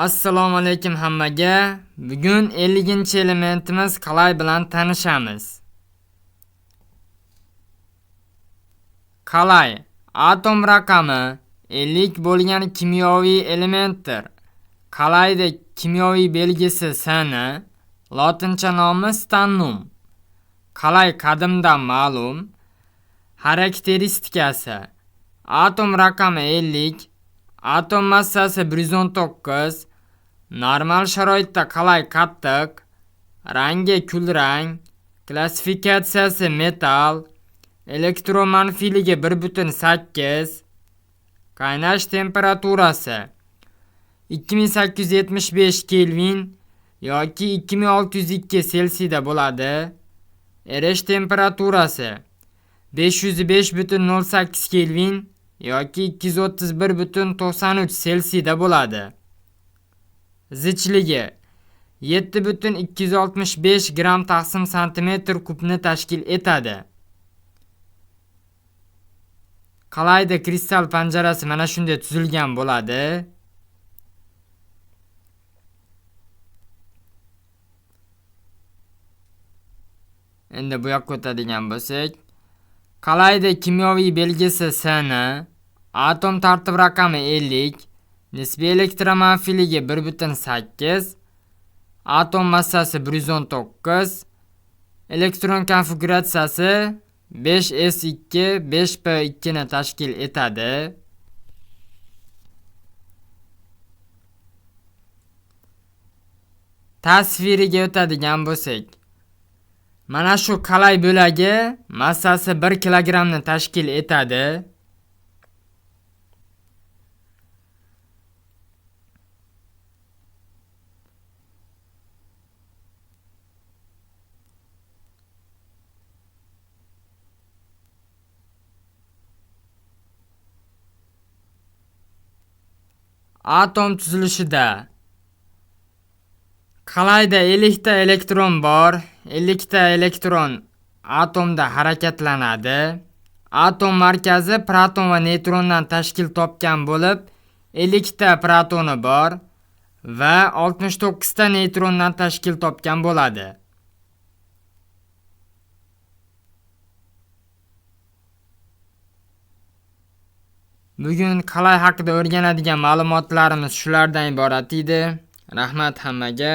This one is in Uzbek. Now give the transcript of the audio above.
Assalomu alaykum hammaga. Bugun 50-elementimiz qalay bilan tanishamiz. Qalay atom raqami 50 bo'lgan kimyoviy elementdir. Qalayda kimyoviy belgisi Sn, lotincha nomi stannum. Qalay qadimdan ma'lum. Xarakteristikasi: atom raqami 50, atom massasi 119, normal sharoitda qalay qattiq, rangi kulrang, klassifikatsiyasi metall, elektromanfiyligi 1,8, qaynash temperaturasi 2875 Kelvin yoki 2602 Selsiyda bo'ladi. Erish temperaturasi 505,08 Kelvin yoki 231,93 Selsiyda bo'ladi. Zichligi 7,265 gram taqsim santimetr kubni tashkil etadi. Qalayda kristal panjarasi mana shunday tuzilgan bo'ladi. Endi bu yoqqa o'tadigan bo'lsak, qalayda kimyoviy belgisi Sn, atom tartib raqami 50, nisbiy elektromanfiyligi 1,8, atom massasi 119, elektron konfiguratsiyasi 5s2 5p2 ni tashkil etadi. Tasviriga o'tadigan bo'lsak, mana shu qalay bo'lagi massasi 1 kilogramni tashkil etadi. Atom tuzilishida qalayda 50 ta elektron bor. 50 ta elektron atomda harakatlanadi. Atom markazi proton va neytrondan tashkil topgan bo'lib, 50 ta protoni bor va 69 ta neytrondan tashkil topgan bo'ladi. Bugun qalay haqida o'rganadigan ma'lumotlarimiz shulardan iborat edi. Rahmat hammaga.